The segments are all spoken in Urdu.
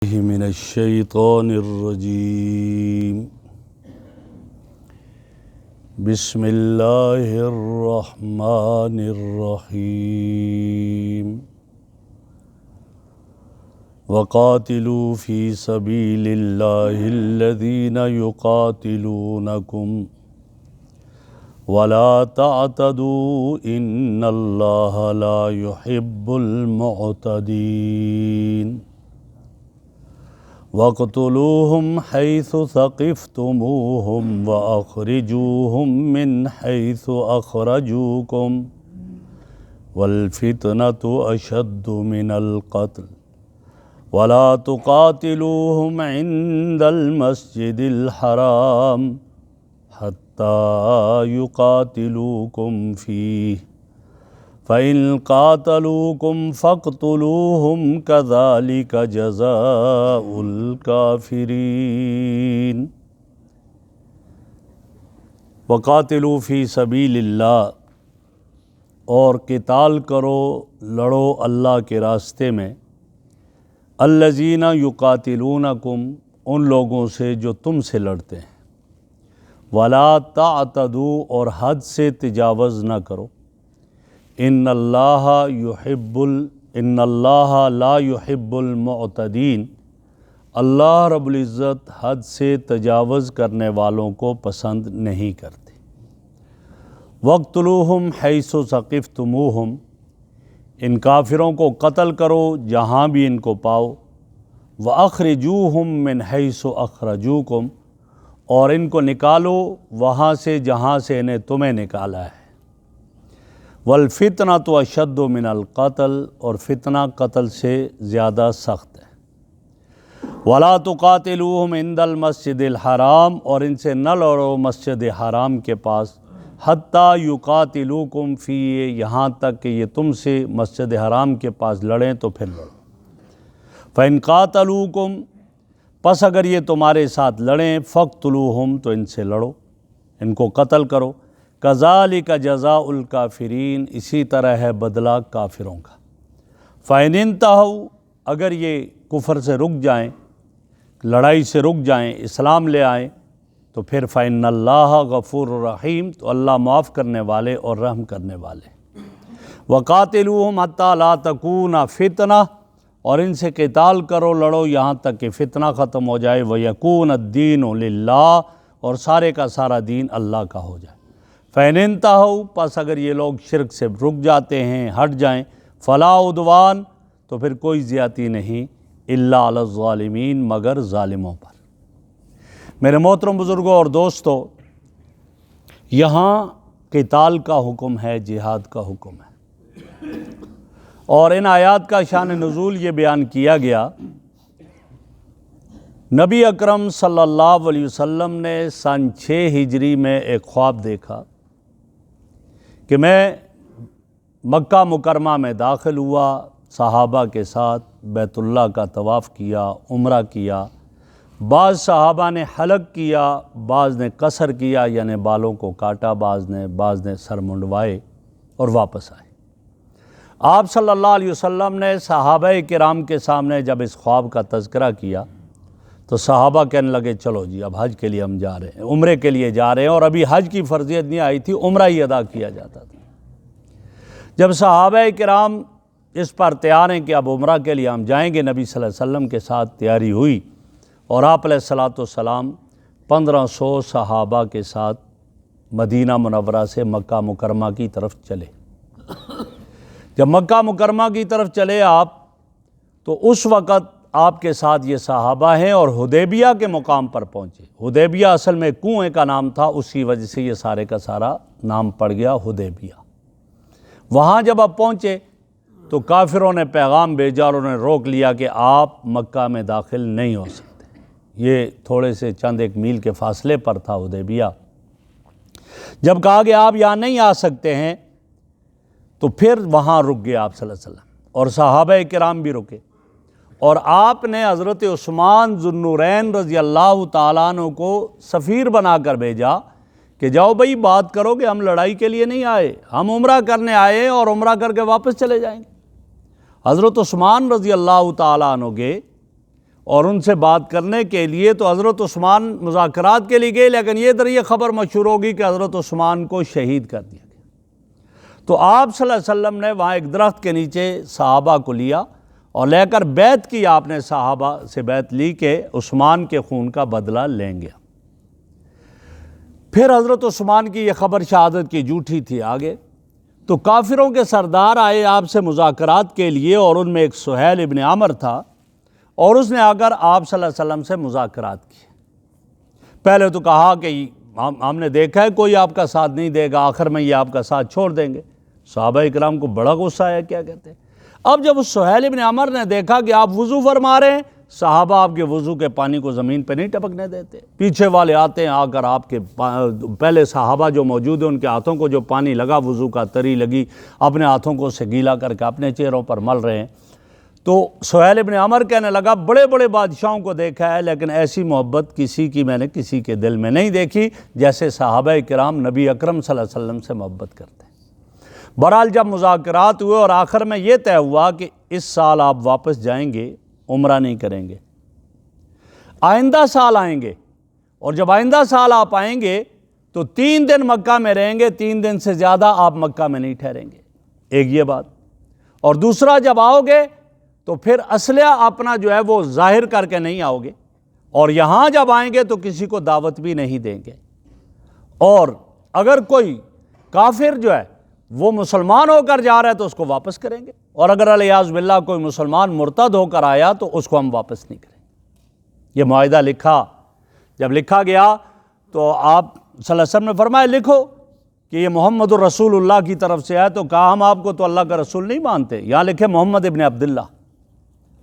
من الشیطان الرجیم بسم اللہ الرحمن الرحیم وقاتلوا فی سبیل اللہ الذین یقاتلونکم ولا تعتدوا ان اللہ لا يحب المعتدین وَاقْتُلُوهُمْ حَيْثُ ثَقِفْتُمُوهُمْ وَأَخْرِجُوهُمْ مِنْ حَيْثُ أَخْرَجُوكُمْ وَالْفِتْنَةُ أَشَدُّ مِنَ الْقَتْلِ وَلَا تُقَاتِلُوهُمْ عِنْدَ الْمَسْجِدِ الْحَرَامِ حَتَّى يُقَاتِلُوكُمْ فِيهِ فَإِنْ قَاتَلُوكُمْ فَاقْتُلُوهُمْ كَذَلِكَ جَزَاءُ الْكَافِرِينَ وَقَاتِلُوا فِي سَبِيلِ اللَّهِ اور قتال کرو، لڑو اللہ کے راستے میں، الَّذِينَ يُقَاتِلُونَكُمْ ان لوگوں سے جو تم سے لڑتے ہیں، وَلَا تَعْتَدُوا اور حد سے تجاوز نہ کرو، ان اللہ لا يحب المعتدین، اللہ رب العزت حد سے تجاوز کرنے والوں کو پسند نہیں کرتے۔ وَاقْتُلُوهُمْ حَيْثُ ثَقِفْتُمُوهُمْ ان کافروں کو قتل کرو جہاں بھی ان کو پاؤ، وَأَخْرِجُوهُمْ مِنْ حَيْثُ أَخْرَجُوكُمْ اور ان کو نکالو وہاں سے جہاں سے انہیں تمہیں نکالا ہے، وَالْفِتْنَةُ أَشَدُّ مِنَ الْقَتْلِ اور فتنہ قتل سے زیادہ سخت ہے، وَلَا تُقَاتِلُوهُمْ عِنْدَ الْمَسْجِدِ الْحَرَامِ اور ان سے نہ لڑو مسجد حرام کے پاس، حَتَّى يُقَاتِلُوكُمْ فِيهِ یہاں تک کہ یہ تم سے مسجد حرام کے پاس لڑیں تو پھر لڑو، فَإِنْ قَاتَلُوكُمْ پس اگر یہ تمہارے ساتھ لڑیں، فَاقْتُلُوهُمْ تو ان سے لڑو، ان کو قتل کرو، کذالک جزاء الکافرین اسی طرح ہے بدلہ کافروں کا، فَإِنِ انتہوا اگر یہ کفر سے رک جائیں، لڑائی سے رک جائیں، اسلام لے آئیں تو پھر فَإِنَّ اللَّهَ غَفُورٌ رَحِيمٌ تو اللہ معاف کرنے والے اور رحم کرنے والے۔ وَقَاتِلُوهُمْ حَتَّى لَا تَكُونَ فِتْنَةٌ اور ان سے قتال کرو، لڑو یہاں تک کہ فتنہ ختم ہو جائے، وَيَكُونَ الدِّينُ لِلَّهِ اور سارے کا سارا دین اللہ کا ہو جائے۔ فَإِنِ انتہوا پس اگر یہ لوگ شرک سے رک جاتے ہیں، ہٹ جائیں، فَلَا عُدْوَانَ تو پھر کوئی زیادتی نہیں، إِلَّا عَلَى الظَّالِمِينَ مگر ظالموں پر۔ میرے محترم بزرگوں اور دوستو، یہاں قتال کا حکم ہے، جہاد کا حکم ہے، اور ان آیات کا شان نزول یہ بیان کیا گیا، نبی اکرم صلی اللہ علیہ وسلم نے سن 6 ہجری میں ایک خواب دیکھا کہ میں مکہ مکرمہ میں داخل ہوا، صحابہ کے ساتھ بیت اللہ کا طواف کیا، عمرہ کیا، بعض صحابہ نے حلق کیا، بعض نے قصر کیا یعنی بالوں کو کاٹا، بعض نے سر منڈوائے اور واپس آئے۔ آپ صلی اللہ علیہ وسلم نے صحابہ کرام کے سامنے جب اس خواب کا تذکرہ کیا تو صحابہ کہنے لگے چلو جی اب حج کے لیے ہم جا رہے ہیں، عمرے کے لیے جا رہے ہیں، اور ابھی حج کی فرضیت نہیں آئی تھی، عمرہ ہی ادا کیا جاتا تھا۔ جب صحابہ کرام اس پر تیار ہیں کہ اب عمرہ کے لیے ہم جائیں گے، نبی صلی اللہ علیہ وسلم کے ساتھ تیاری ہوئی اور آپ علیہ الصلاۃ والسلام 1500 صحابہ کے ساتھ مدینہ منورہ سے مکہ مکرمہ کی طرف چلے۔ جب مکہ مکرمہ کی طرف چلے آپ تو اس وقت آپ کے ساتھ یہ صحابہ ہیں اور حدیبیہ کے مقام پر پہنچے۔ حدیبیہ اصل میں کنویں کا نام تھا، اسی وجہ سے یہ سارے کا سارا نام پڑ گیا حدیبیہ۔ وہاں جب آپ پہنچے تو کافروں نے پیغام بھیجا اور انہیں روک لیا کہ آپ مکہ میں داخل نہیں ہو سکتے۔ یہ تھوڑے سے چند ایک میل کے فاصلے پر تھا حدیبیہ۔ جب کہا کہ آپ یہاں نہیں آ سکتے ہیں تو پھر وہاں رک گئے آپ صلی اللہ علیہ وسلم، اور صحابہ کرام بھی رکے، اور آپ نے حضرت عثمان ذو النورین رضی اللہ تعالیٰ عنہ کو سفیر بنا کر بھیجا کہ جاؤ بھائی بات کرو کہ ہم لڑائی کے لیے نہیں آئے، ہم عمرہ کرنے آئے اور عمرہ کر کے واپس چلے جائیں گے۔ حضرت عثمان رضی اللہ تعالیٰ عنہ گئے اور ان سے بات کرنے کے لیے تو حضرت عثمان مذاکرات کے لیے گئے، لیکن یہ خبر مشہور ہوگی کہ حضرت عثمان کو شہید کر دیا گیا۔ تو آپ صلی اللہ علیہ وسلم نے وہاں ایک درخت کے نیچے صحابہ کو لیا اور لے کر بیعت کی، آپ نے صحابہ سے بیعت لی کہ عثمان کے خون کا بدلہ لیں گے۔ پھر حضرت عثمان کی یہ خبر شہادت کی جھوٹی تھی آگے، تو کافروں کے سردار آئے آپ سے مذاکرات کے لیے، اور ان میں ایک سہیل ابن عمر تھا، اور اس نے آ کر آپ صلی اللہ علیہ وسلم سے مذاکرات کیے۔ پہلے تو کہا کہ ہم نے دیکھا ہے کوئی آپ کا ساتھ نہیں دے گا، آخر میں یہ آپ کا ساتھ چھوڑ دیں گے۔ صحابہ اکرام کو بڑا غصہ آیا، کیا کہتے ہیں۔ اب جب اس سہیل ابن عمر نے دیکھا کہ آپ وضو فرما رہے ہیں، صحابہ آپ کے وضو کے پانی کو زمین پہ نہیں ٹپکنے دیتے، پیچھے والے آتے ہیں، آ کر آپ کے پہلے صحابہ جو موجود ہیں ان کے ہاتھوں کو جو پانی لگا، وضو کا تری لگی، اپنے ہاتھوں کو اسے گیلا کر کے اپنے چہروں پر مل رہے ہیں۔ تو سہیل ابن عمر کہنے لگا بڑے بڑے بادشاہوں کو دیکھا ہے، لیکن ایسی محبت کسی کی میں نے کسی کے دل میں نہیں دیکھی جیسے صحابہ کرام نبی اکرم صلی اللہ علیہ وسلم سے محبت کرتے ہیں۔ بہرحال جب مذاکرات ہوئے اور آخر میں یہ طے ہوا کہ اس سال آپ واپس جائیں گے، عمرہ نہیں کریں گے، آئندہ سال آئیں گے، اور جب آئندہ سال آپ آئیں گے تو 3 دن مکہ میں رہیں گے، 3 دن سے زیادہ آپ مکہ میں نہیں ٹھہریں گے، ایک یہ بات۔ اور دوسرا، جب آؤ گے تو پھر اسلحہ اپنا جو ہے وہ ظاہر کر کے نہیں آؤ گے، اور یہاں جب آئیں گے تو کسی کو دعوت بھی نہیں دیں گے، اور اگر کوئی کافر جو ہے وہ مسلمان ہو کر جا رہا ہے تو اس کو واپس کریں گے، اور اگر علیاذ باللہ کوئی مسلمان مرتد ہو کر آیا تو اس کو ہم واپس نہیں کریں گے۔ یہ معاہدہ لکھا، جب لکھا گیا تو آپ صلی اللہ علیہ وسلم نے فرمایا لکھو کہ یہ محمد الرسول اللہ کی طرف سے ہے، تو کہا ہم آپ کو تو اللہ کا رسول نہیں مانتے، یہاں لکھے محمد ابن عبداللہ۔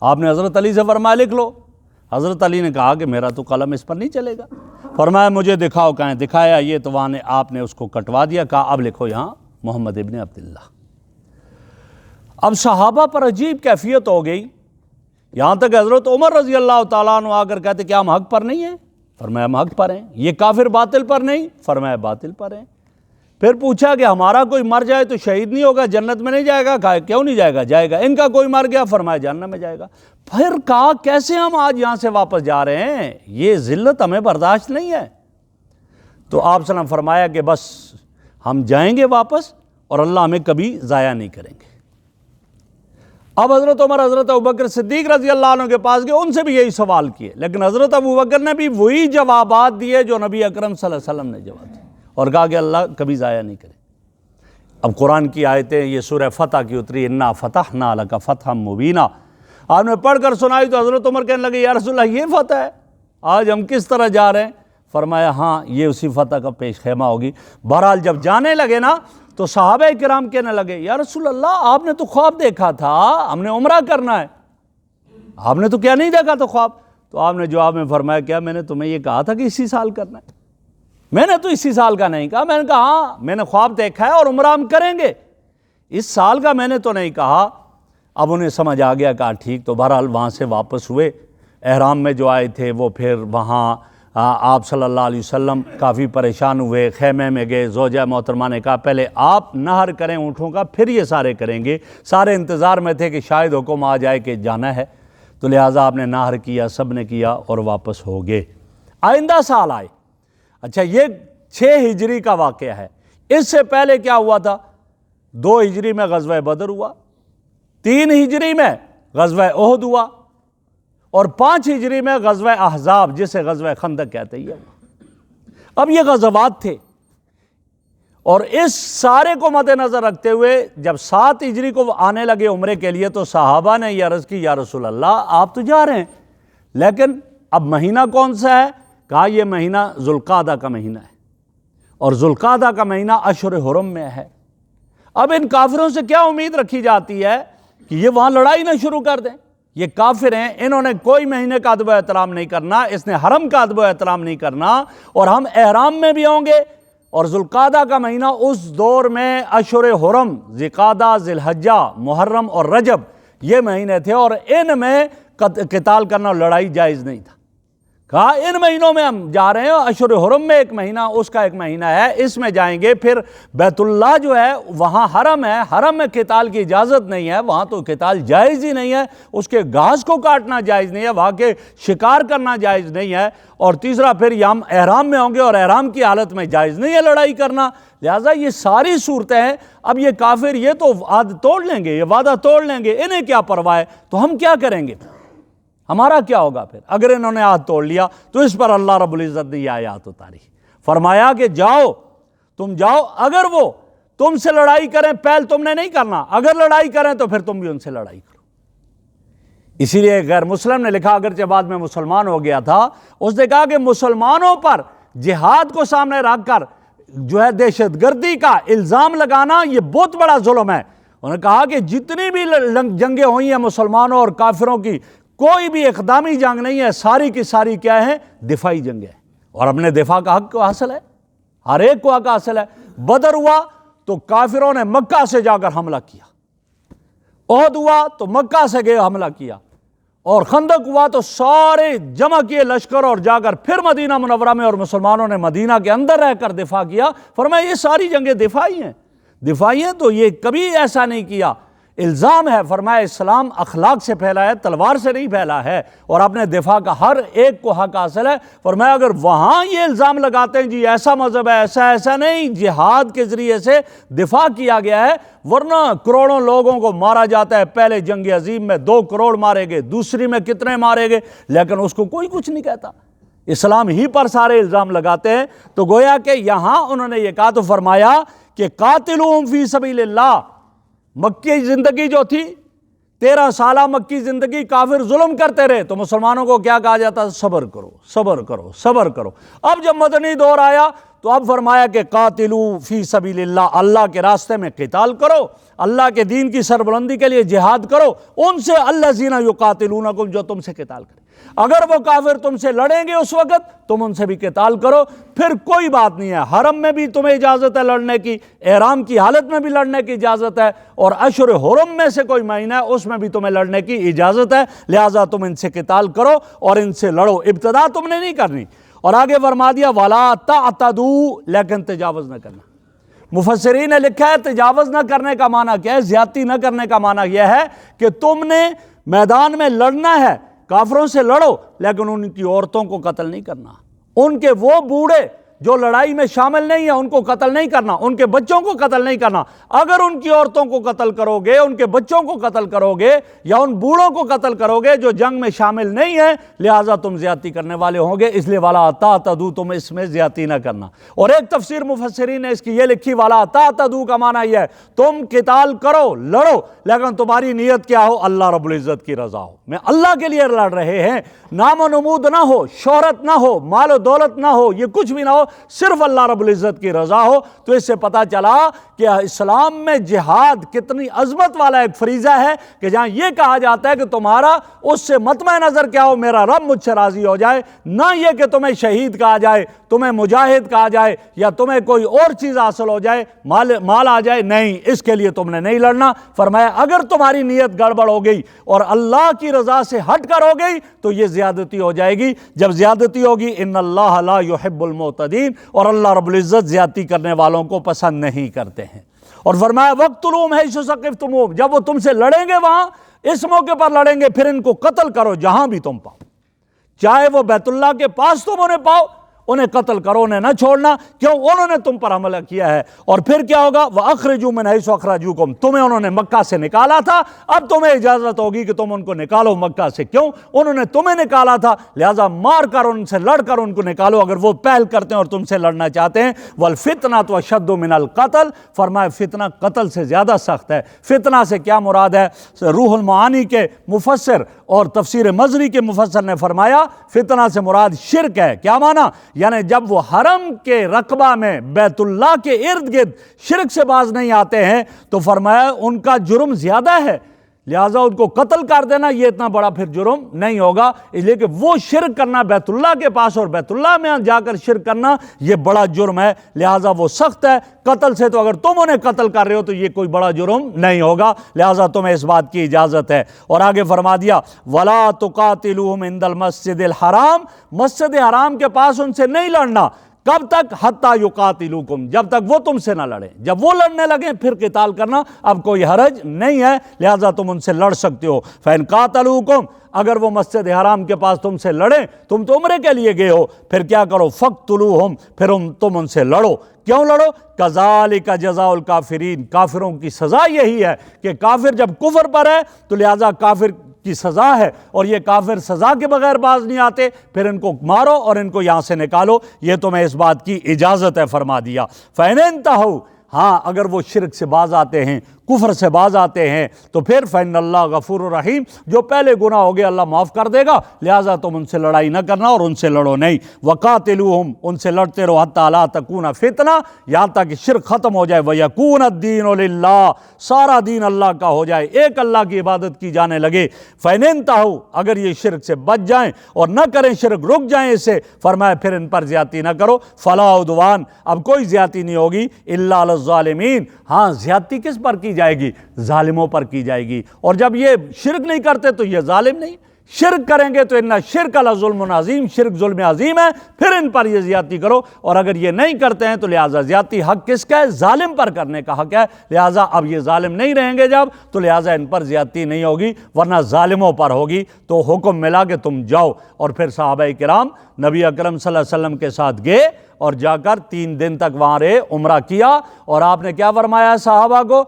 آپ نے حضرت علی سے فرمایا لکھ لو، حضرت علی نے کہا کہ میرا تو قلم اس پر نہیں چلے گا، فرمایا مجھے دکھاؤ، کہیں دکھایا، یہ تو وہاں نے آپ نے اس کو کٹوا دیا، کہا اب لکھو یہاں محمد ابن عبداللہ۔ اب صحابہ پر عجیب کیفیت ہو گئی، یہاں تک حضرت عمر رضی اللہ تعالیٰ عنہ آ کر کہتے کیا ہم حق پر نہیں ہیں؟ فرمایا ہم حق پر ہیں۔ یہ کافر باطل پر نہیں؟ فرمایا باطل پر ہیں۔ پھر پوچھا کہ ہمارا کوئی مر جائے تو شہید نہیں ہوگا، جنت میں نہیں جائے گا؟ کہا کیوں نہیں جائے گا؟ جائے گا۔ ان کا کوئی مر گیا؟ فرمایا جہنم میں جائے گا۔ پھر کہا کیسے ہم آج یہاں سے واپس جا رہے ہیں، یہ ذلت ہمیں برداشت نہیں ہے۔ تو آپ صلی اللہ علیہ وسلم فرمایا کہ بس ہم جائیں گے واپس، اور اللہ ہمیں کبھی ضائع نہیں کریں گے۔ اب حضرت عمر حضرت ابوبکر صدیق رضی اللہ عنہ کے پاس گئے، ان سے بھی یہی سوال کیے، لیکن حضرت ابوبکر نے بھی وہی جوابات دیے جو نبی اکرم صلی اللہ علیہ وسلم نے جواب دیے، اور کہا کہ اللہ کبھی ضائع نہیں کرے۔ اب قرآن کی آیتیں یہ سورہ فتح کی اتری، انا فتحنا لک فتحا مبینا، آپ نے پڑھ کر سنائی تو حضرت عمر کہنے لگے یا رسول اللہ یہ فتح ہے، آج ہم کس طرح جا رہے ہیں؟ فرمایا ہاں یہ اسی فتح کا پیش خیمہ ہوگی۔ بہرحال جب جانے لگے نا تو صحابہ کرام کہنے لگے یا رسول اللہ آپ نے تو خواب دیکھا تھا ہم نے عمرہ کرنا ہے، آپ نے تو کیا نہیں دیکھا تو خواب؟ تو آپ نے جواب میں فرمایا کیا میں نے تمہیں یہ کہا تھا کہ اسی سال کرنا ہے؟ میں نے تو اسی سال کا نہیں کہا، میں نے کہا ہاں میں نے خواب دیکھا ہے اور عمرہ ہم کریں گے، اس سال کا میں نے تو نہیں کہا۔ اب انہیں سمجھ آ گیا، کہا ٹھیک۔ تو بہرحال وہاں سے واپس ہوئے، احرام میں جو آئے تھے وہ پھر وہاں آپ صلی اللہ علیہ وسلم کافی پریشان ہوئے، خیمے میں گئے، زوجہ محترمہ نے کہا پہلے آپ نہر کریں اونٹوں کا پھر یہ سارے کریں گے، سارے انتظار میں تھے کہ شاید حکم آ جائے کہ جانا ہے، تو لہٰذا آپ نے نہر کیا، سب نے کیا اور واپس ہو گئے۔ آئندہ سال آئے۔ اچھا یہ 6 ہجری کا واقعہ ہے، اس سے پہلے کیا ہوا تھا؟ 2 ہجری میں غزوہ بدر ہوا، 3 ہجری میں غزوہ احد ہوا، اور 5 ہجری میں غزوہ احزاب جسے غزوہ خندق کہتے ہیں۔ اب یہ غزوات تھے، اور اس سارے کو مد نظر رکھتے ہوئے جب 7 ہجری کو آنے لگے عمرے کے لیے تو صحابہ نے یہ عرض کی یا رسول اللہ آپ تو جا رہے ہیں، لیکن اب مہینہ کون سا ہے؟ کہا یہ مہینہ ذوالقعدہ کا مہینہ ہے، اور ذوالقعدہ کا مہینہ اشہر حرم میں ہے۔ اب ان کافروں سے کیا امید رکھی جاتی ہے کہ یہ وہاں لڑائی نہ شروع کر دیں؟ یہ کافر ہیں، انہوں نے کوئی مہینے کا ادب و احترام نہیں کرنا، اس نے حرم کا ادب و احترام نہیں کرنا، اور ہم احرام میں بھی ہوں گے۔ اور ذوالقعدہ کا مہینہ اس دور میں اشہر حرم، ذوالقعدہ، ذی الحجہ، محرم اور رجب یہ مہینے تھے، اور ان میں قتال کرنا اور لڑائی جائز نہیں تھا۔ کہا ان مہینوں میں ہم جا رہے ہیں، اشہر حرم میں ایک مہینہ اس کا ایک مہینہ ہے، اس میں جائیں گے، پھر بیت اللہ جو ہے وہاں حرم ہے، حرم میں قتال کی اجازت نہیں ہے، وہاں تو قتال جائز ہی نہیں ہے، اس کے گھاس کو کاٹنا جائز نہیں ہے، وہاں کے شکار کرنا جائز نہیں ہے، اور تیسرا پھر ہم احرام میں ہوں گے اور احرام کی حالت میں جائز نہیں ہے لڑائی کرنا۔ لہٰذا یہ ساری صورتیں ہیں۔ اب یہ کافر یہ تو عہد توڑ لیں گے، یہ وعدہ توڑ لیں گے، انہیں کیا پرواہ ہے، تو ہم کیا کریں گے، ہمارا کیا ہوگا پھر اگر انہوں نے عہد توڑ لیا؟ تو اس پر اللہ رب العزت نے یہ آیات اتاری، فرمایا کہ جاؤ، تم جاؤ، اگر وہ تم سے لڑائی کریں، پہل تم نے نہیں کرنا، اگر لڑائی کریں تو پھر تم بھی ان سے لڑائی کرو۔ اسی لیے غیر مسلم نے لکھا، اگرچہ بعد میں مسلمان ہو گیا تھا، اس نے کہا کہ مسلمانوں پر جہاد کو سامنے رکھ کر جو ہے دہشت گردی کا الزام لگانا یہ بہت بڑا ظلم ہے۔ انہوں نے کہا کہ جتنی بھی جنگیں ہوئی ہیں مسلمانوں اور کافروں کی، کوئی بھی اقدامی جنگ نہیں ہے، ساری کی ساری کیا ہے، دفاعی جنگ ہے، اور اپنے دفاع کا حق کو حاصل ہے، ہر ایک کو حق حاصل ہے۔ بدر ہوا تو کافروں نے مکہ سے جا کر حملہ کیا، احد ہوا تو مکہ سے گئے حملہ کیا، اور خندق ہوا تو سارے جمع کیے لشکر اور جا کر پھر مدینہ منورہ میں، اور مسلمانوں نے مدینہ کے اندر رہ کر دفاع کیا۔ فرمایا یہ ساری جنگیں دفاعی ہیں، دفاعی ہیں، تو یہ کبھی ایسا نہیں کیا۔ الزام ہے، فرمایا اسلام اخلاق سے پھیلا ہے، تلوار سے نہیں پھیلا ہے، اور اپنے دفاع کا ہر ایک کو حق حاصل ہے۔ فرمایا اگر وہاں یہ الزام لگاتے ہیں جی ایسا مذہب ہے، ایسا نہیں، جہاد کے ذریعے سے دفاع کیا گیا ہے، ورنہ کروڑوں لوگوں کو مارا جاتا ہے، پہلے جنگ عظیم میں 2 کروڑ مارے گئے، دوسری میں کتنے مارے گئے، لیکن اس کو کوئی کچھ نہیں کہتا، اسلام ہی پر سارے الزام لگاتے ہیں۔ تو گویا کہ یہاں انہوں نے یہ کہا، تو فرمایا کہ قاتلوہم فی سبیل اللہ، مکی زندگی جو تھی 13 سالہ مکی زندگی کافر ظلم کرتے رہے، تو مسلمانوں کو کیا کہا جاتا؟ صبر کرو، صبر کرو، صبر کرو۔ اب جب مدنی دور آیا تو اب فرمایا کہ قاتلو فی سبیل اللہ، اللہ کے راستے میں قتال کرو، اللہ کے دین کی سربلندی کے لیے جہاد کرو، ان سے الذین یقاتلونکم، جو تم سے قتال کریں۔ اگر وہ کافر تم سے لڑیں گے اس وقت، تم ان سے بھی قتال کرو، پھر کوئی بات نہیں ہے، حرم میں بھی تمہیں اجازت ہے لڑنے کی، احرام کی حالت میں بھی لڑنے کی اجازت ہے، اور اشہر حرم میں سے کوئی مہینہ ہے اس میں بھی تمہیں لڑنے کی اجازت ہے، لہٰذا تم ان سے قتال کرو اور ان سے لڑو، ابتدا تم نے نہیں کرنی۔ اور آگے فرما دیا وَلَا تَعْتَدُوا، لیکن تجاوز نہ کرنا۔ مفسرین نے لکھا ہے تجاوز نہ کرنے کا معنی کیا ہے، زیادتی نہ کرنے کا معنی یہ ہے کہ تم نے میدان میں لڑنا ہے، کافروں سے لڑو، لیکن ان کی عورتوں کو قتل نہیں کرنا، ان کے وہ بوڑھے جو لڑائی میں شامل نہیں ہیں ان کو قتل نہیں کرنا، ان کے بچوں کو قتل نہیں کرنا۔ اگر ان کی عورتوں کو قتل کرو گے، ان کے بچوں کو قتل کرو گے، یا ان بوڑھوں کو قتل کرو گے جو جنگ میں شامل نہیں ہیں، لہٰذا تم زیادتی کرنے والے ہوں گے، اس لیے وَلَا تَعْتَدُوا، تم اس میں زیادتی نہ کرنا۔ اور ایک تفسیر مفسرین نے اس کی یہ لکھی، وَلَا تَعْتَدُوا کا معنی یہ ہے تم قتال کرو، لڑو، لیکن تمہاری نیت کیا ہو؟ اللہ رب العزت کی رضا ہو، میں اللہ کے لیے لڑ رہے ہیں، نام و نمود نہ ہو، شہرت نہ ہو، مال و دولت نہ ہو، یہ کچھ بھی نہ ہو، صرف اللہ رب العزت کی رضا ہو۔ تو اس سے پتہ چلا کہ اسلام میں جہاد کتنی عظمت والا ایک فریضہ ہے، کہ جہاں یہ کہا جاتا ہے کہ تمہارا اس سے مطمع نظر کیا ہو، میرا رب مجھ سے راضی ہو جائے، نہ یہ کہ تمہیں شہید کہا جائے، تمہیں مجاہد کہا جائے، یا تمہیں کوئی اور چیز حاصل ہو جائے، مال آ جائے، نہیں، اس کے لیے تم نے نہیں لڑنا۔ فرمایا اگر تمہاری نیت گڑبڑ ہو گئی اور اللہ کی رضا سے ہٹ کر ہو گئی تو یہ زیادتی ہو جائے گی۔ جب زیادتی ہوگی ان اللہ لا يحب المعتدین، اور اللہ رب العزت زیادتی کرنے والوں کو پسند نہیں کرتے ہیں۔ اور فرمایا وَاقْتُلُوهُمْ حَيْثُ ثَقِفْتُمُوهُمْ، جب وہ تم سے لڑیں گے وہاں اس موقع پر لڑیں گے، پھر ان کو قتل کرو جہاں بھی تم پاؤ، چاہے وہ بیت اللہ کے پاس تم انہیں پاؤ، انہیں قتل کرو، انہیں نہ چھوڑنا، کیوں؟ انہوں نے تم پر حملہ کیا ہے۔ اور پھر کیا ہوگا؟ وَأَخْرِجُوا مِنْ حَيْثُ أَخْرَجُوكُمْ، تمہیں انہوں نے مکہ سے نکالا تھا، اب تمہیں اجازت ہوگی کہ تم ان کو نکالو مکہ سے، کیوں؟ انہوں نے تمہیں نکالا تھا، لہٰذا مار کر ان سے لڑ کر ان کو نکالو اگر وہ پہل کرتے ہیں اور تم سے لڑنا چاہتے ہیں۔ وَالْفِتْنَةُ أَشَدُّ مِنَ الْقَتْلِ، فرمایا فتنہ قتل سے زیادہ سخت ہے۔ فتنہ سے کیا مراد ہے؟ روح المعانی کے مفسر اور تفسیر مزری کے مفسر نے فرمایا فتنہ سے مراد شرک ہے۔ کیا معنی؟ یعنی جب وہ حرم کے رقبہ میں بیت اللہ کے ارد گرد شرک سے باز نہیں آتے ہیں تو فرمایا ان کا جرم زیادہ ہے، لہٰذا ان کو قتل کر دینا یہ اتنا بڑا پھر جرم نہیں ہوگا، اس لیے کہ وہ شرک کرنا بیت اللہ کے پاس اور بیت اللہ میں جا کر شرک کرنا یہ بڑا جرم ہے، لہٰذا وہ سخت ہے۔ قتل سے تو اگر تم انہیں قتل کر رہے ہو تو یہ کوئی بڑا جرم نہیں ہوگا، لہٰذا تمہیں اس بات کی اجازت ہے۔ اور آگے فرما دیا وَلَا تُقَاتِلُوهُمْ عِنْدَ الْمَسْجِدِ الْحَرَامِ، مسجد حرام کے پاس ان سے نہیں لڑنا، کب تک؟ حتیٰ یقاتلوکم، جب تک وہ تم سے نہ لڑیں، جب وہ لڑنے لگیں پھر قتال کرنا اب کوئی حرج نہیں ہے، لہٰذا تم ان سے لڑ سکتے ہو۔ فَإِنْ قَاتَلُوكُمْ، اگر وہ مسجد حرام کے پاس تم سے لڑیں، تم تو عمرے کے لیے گئے ہو، پھر کیا کرو؟ فَقْتُلُوهُمْ، پھر تم ان سے لڑو۔ کیوں لڑو؟ کذالک جزاء الکافرین، کافروں کی سزا یہی ہے کہ کافر جب کفر پر ہے تو لہٰذا کافر کی سزا ہے، اور یہ کافر سزا کے بغیر باز نہیں آتے، پھر ان کو مارو اور ان کو یہاں سے نکالو، یہ تمہیں اس بات کی اجازت ہے، فرما دیا۔ فَإِنِ انتہوا، ہاں اگر وہ شرک سے باز آتے ہیں، کفر سے باز آتے ہیں تو پھر فإن اللہ غفور الرحیم، جو پہلے گناہ ہو گیا اللہ معاف کر دے گا، لہٰذا تم ان سے لڑائی نہ کرنا اور ان سے لڑو نہیں۔ وقاتلوہم، ان سے لڑتے رہو حتی لا تکون فتنہ، یہاں تک کہ شرک ختم ہو جائے، ویکون الدین للہ، سارا دین اللہ کا ہو جائے، ایک اللہ کی عبادت کی جانے لگے۔ فإن انتہوا، اگر یہ شرک سے بچ جائیں اور نہ کریں شرک، رک جائیں اس سے، فرمایا پھر ان پر زیادتی نہ کرو، فلا عدوان، اب کوئی زیادتی نہیں ہوگی، الا علی الظالمین، ہاں زیادتی کس پر کی جائے گی؟ ظالموں پر کی جائے گی، اور جب یہ شرک نہیں کرتے تو یہ ظالم نہیں، شرک کریں گے تو ان شرک لظلم عظیم، شرک ظلم عظیم ہے، پھر ان پر یہ زیادتی کرو، اور اگر یہ نہیں کرتے ہیں تو لہٰذا زیادتی حق کس کا ہے؟ ظالم پر کرنے کا حق ہے، لہٰذا اب یہ ظالم نہیں رہیں گے جب، تو لہٰذا ان پر زیادتی نہیں ہوگی، ورنہ ظالموں پر ہوگی۔ تو حکم ملا کہ تم جاؤ، اور پھر صحابہ کرام نبی اکرم صلی اللہ علیہ وسلم کے ساتھ گئے اور جا کر 3 دن تک وہاں رہے، عمرہ کیا، اور آپ نے کیا فرمایا صحابہ کو؟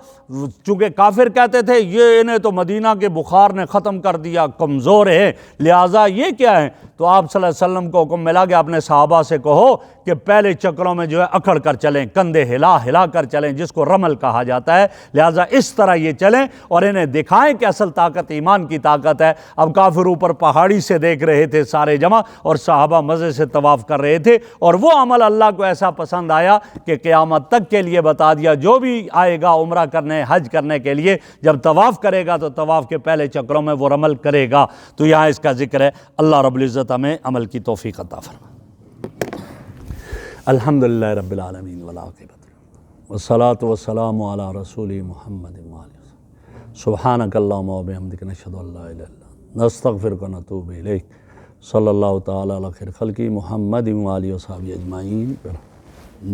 چونکہ کافر کہتے تھے یہ انہیں تو مدینہ کے بخار نے ختم کر دیا، کمزور ہے، لہٰذا یہ کیا ہے؟ تو آپ صلی اللہ علیہ وسلم کو حکم ملا کہ اپنے صحابہ سے کہو کہ پہلے چکروں میں جو ہے اکھڑ کر چلیں، کندھے ہلا ہلا کر چلیں، جس کو رمل کہا جاتا ہے، لہٰذا اس طرح یہ چلیں اور انہیں دکھائیں کہ اصل طاقت ایمان کی طاقت ہے۔ اب کافر اوپر پہاڑی سے دیکھ رہے تھے سارے جمع، اور صحابہ مزے سے طواف کر رہے تھے، اور وہ عمل اللہ کو ایسا پسند آیا کہ قیامت تک کے لیے بتا دیا جو بھی آئے گا عمرہ کرنے، حج کرنے کے لیے، جب طواف کرے گا تو طواف کے پہلے چکروں میں وہ رمل کرے گا۔ تو یہاں اس کا ذکر ہے۔ اللہ رب العزت ہمیں عمل کی توفیق عطا فرمائے۔ الحمدللہ رب العالمین والعاقبۃ والصلاۃ والسلام علی رسول محمد وآلہ سبحانک اللہم وبحمدک نشہد ان لا الہ الا انت نستغفرک ونتوب الیک۔ صلی اللہ تعالی علی خیر خلقی محمد وآلہ وصحبہ اجمعین۔